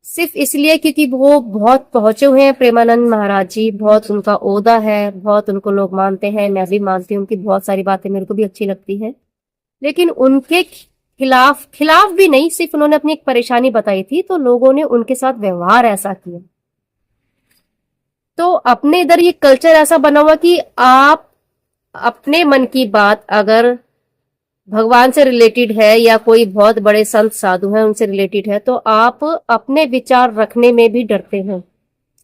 सिर्फ इसलिए क्योंकि वो बहुत पहुंचे हुए हैं प्रेमानंद महाराज जी, बहुत उनका ओहदा है, बहुत उनको लोग मानते हैं, मैं भी मानती हूँ, उनकी बहुत सारी बातें मेरे को भी अच्छी लगती है। लेकिन उनके खिलाफ भी नहीं, सिर्फ उन्होंने अपनी एक परेशानी बताई थी तो लोगों ने उनके साथ व्यवहार ऐसा किया। तो अपने इधर ये कल्चर ऐसा बना हुआ कि आप अपने मन की बात अगर भगवान से रिलेटेड है या कोई बहुत बड़े संत साधु हैं उनसे रिलेटेड है, तो आप अपने विचार रखने में भी डरते हैं।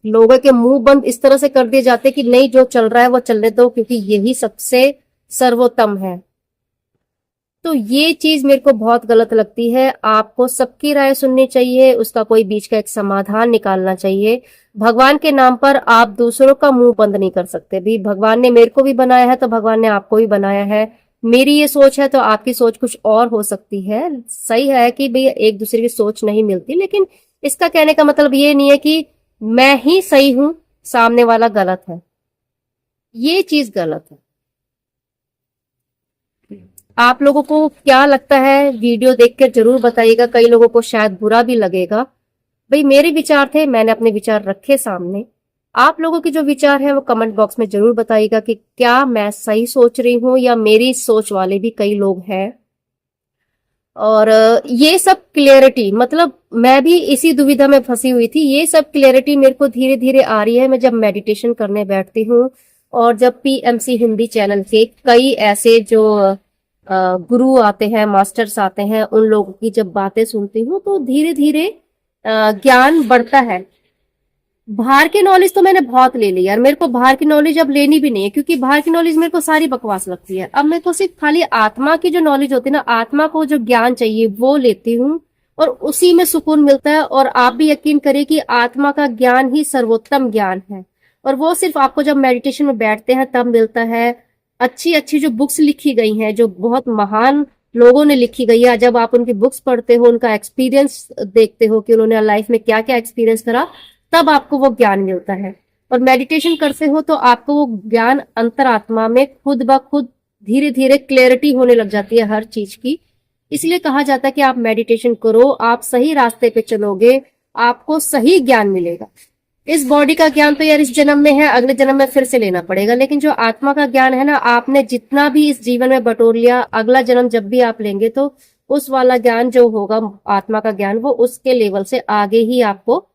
लोगों के मुंह बंद इस तरह से कर दिए जाते कि नहीं, जो चल रहा है वो चलने दो, क्योंकि यही सबसे सर्वोत्तम है। तो ये चीज मेरे को बहुत गलत लगती है। आपको सबकी राय सुननी चाहिए, उसका कोई बीच का एक समाधान निकालना चाहिए। भगवान के नाम पर आप दूसरों का मुंह बंद नहीं कर सकते। भी भगवान ने मेरे को भी बनाया है तो भगवान ने आपको भी बनाया है। मेरी ये सोच है तो आपकी सोच कुछ और हो सकती है। सही है कि भाई एक दूसरे की सोच नहीं मिलती, लेकिन इसका कहने का मतलब ये नहीं है कि मैं ही सही हूं, सामने वाला गलत है। ये चीज गलत है। आप लोगों को क्या लगता है, वीडियो देखकर जरूर बताइएगा। कई लोगों को शायद बुरा भी लगेगा। भाई मेरे विचार थे, मैंने अपने विचार रखे सामने। आप लोगों के जो विचार है वो कमेंट बॉक्स में जरूर बताइएगा कि क्या मैं सही सोच रही हूँ या मेरी सोच वाले भी कई लोग हैं। और ये सब क्लियरिटी, मतलब मैं भी इसी दुविधा में फंसी हुई थी। ये सब क्लियरिटी मेरे को धीरे धीरे आ रही है मैं जब मेडिटेशन करने बैठती हूँ, और जब पीएमसी हिंदी चैनल के कई ऐसे जो गुरु आते हैं, मास्टर्स आते हैं, उन लोगों की जब बातें सुनती हूँ तो धीरे धीरे ज्ञान बढ़ता है। बाहर की नॉलेज तो मैंने बहुत ले ली यार, मेरे को बाहर की नॉलेज अब लेनी भी नहीं है, क्योंकि बाहर की नॉलेज मेरे को सारी बकवास लगती है। अब मेरे को सिर्फ खाली आत्मा की जो नॉलेज होती है ना, आत्मा को जो ज्ञान चाहिए वो लेती हूँ, और उसी में सुकून मिलता है। और आप भी यकीन करिए कि आत्मा का ज्ञान ही सर्वोत्तम ज्ञान है, और वो सिर्फ आपको जब मेडिटेशन में बैठते हैं तब मिलता है। अच्छी अच्छी जो बुक्स लिखी गई हैं, जो बहुत महान लोगों ने लिखी गई है, जब आप उनकी बुक्स पढ़ते हो, उनका एक्सपीरियंस देखते हो कि उन्होंने लाइफ में क्या क्या एक्सपीरियंस करा, तब आपको वो ज्ञान मिलता है। और मेडिटेशन करते हो तो आपको वो ज्ञान अंतरात्मा में खुद ब खुद धीरे धीरे क्लैरिटी होने लग जाती है हर चीज की। इसलिए कहा जाता है कि आप मेडिटेशन करो, आप सही रास्ते पे चलोगे, आपको सही ज्ञान मिलेगा। इस बॉडी का ज्ञान तो यार इस जन्म में है, अगले जन्म में फिर से लेना पड़ेगा, लेकिन जो आत्मा का ज्ञान है ना, आपने जितना भी इस जीवन में बटोर लिया, अगला जन्म जब भी आप लेंगे तो उस वाला ज्ञान जो होगा, आत्मा का ज्ञान, वो उसके लेवल से आगे ही आपको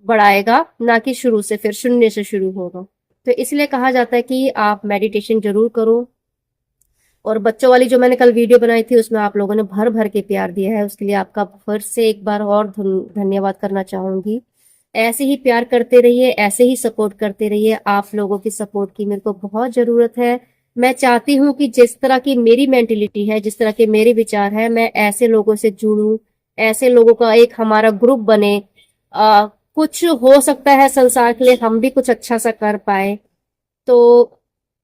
बढ़ाएगा, ना कि शुरू से फिर शून्य से शुरू होगा। तो इसलिए कहा जाता है कि आप मेडिटेशन जरूर करो। और बच्चों वाली जो मैंने कल वीडियो बनाई थी, उसमें आप लोगों ने भर भर के प्यार दिया है, उसके लिए आपका फिर से एक बार और धन्यवाद करना चाहूंगी। ऐसे ही प्यार करते रहिए, ऐसे ही सपोर्ट करते रहिए। आप लोगों की सपोर्ट की मेरे को बहुत जरूरत है। मैं चाहती हूँ कि जिस तरह की मेरी मेंटेलिटी है, जिस तरह के मेरे विचार है, मैं ऐसे लोगों से जुड़ूं, ऐसे लोगों का एक हमारा ग्रुप बने। कुछ हो सकता है संसार के लिए हम भी कुछ अच्छा सा कर पाए। तो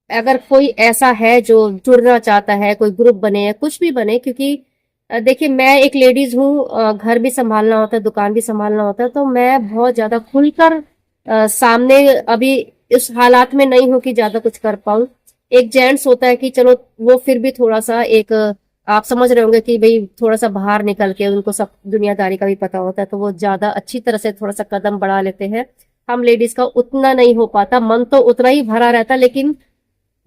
अगर कोई ऐसा है जो जुड़ना चाहता है, कोई ग्रुप बने या कुछ भी बने, क्योंकि देखिए मैं एक लेडीज हूँ, घर भी संभालना होता है, दुकान भी संभालना होता है, तो मैं बहुत ज्यादा खुलकर सामने अभी इस हालात में नहीं हूँ कि ज्यादा कुछ कर पाऊं। एक जेंट्स होता है कि चलो वो फिर भी थोड़ा सा एक आप समझ रहे होंगे कि भाई थोड़ा सा बाहर निकल के उनको सब दुनियादारी का भी पता होता है, तो वो ज्यादा अच्छी तरह से थोड़ा सा कदम बढ़ा लेते हैं। हम लेडीज का उतना नहीं हो पाता, मन तो उतना ही भरा रहता, लेकिन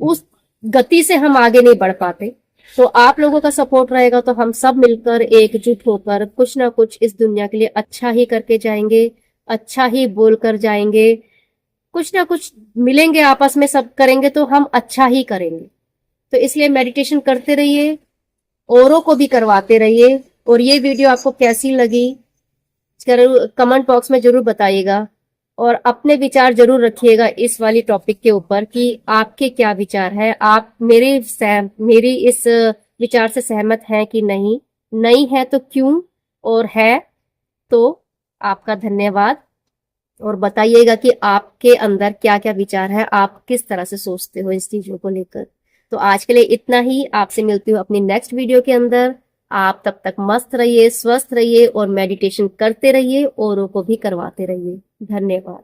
उस गति से हम आगे नहीं बढ़ पाते। तो आप लोगों का सपोर्ट रहेगा तो हम सब मिलकर एकजुट होकर कुछ ना कुछ इस दुनिया के लिए अच्छा ही करके जाएंगे, अच्छा ही बोलकर जाएंगे, कुछ ना कुछ मिलेंगे आपस में, सब करेंगे तो हम अच्छा ही करेंगे। तो इसलिए मेडिटेशन करते रहिए, औरों को भी करवाते रहिए। और ये वीडियो आपको कैसी लगी जरूर कमेंट बॉक्स में जरूर बताइएगा, और अपने विचार जरूर रखिएगा इस वाली टॉपिक के ऊपर कि आपके क्या विचार है, आप मेरी इस विचार से सहमत हैं कि नहीं, नहीं है तो क्यों, और है तो आपका धन्यवाद। और बताइएगा कि आपके अंदर क्या क्या विचार है, आप किस तरह से सोचते हो इस चीजों को लेकर। तो आज के लिए इतना ही, आपसे मिलती हूँ अपनी नेक्स्ट वीडियो के अंदर। आप तब तक मस्त रहिए, स्वस्थ रहिए और मेडिटेशन करते रहिए, औरों को भी करवाते रहिए। धन्यवाद।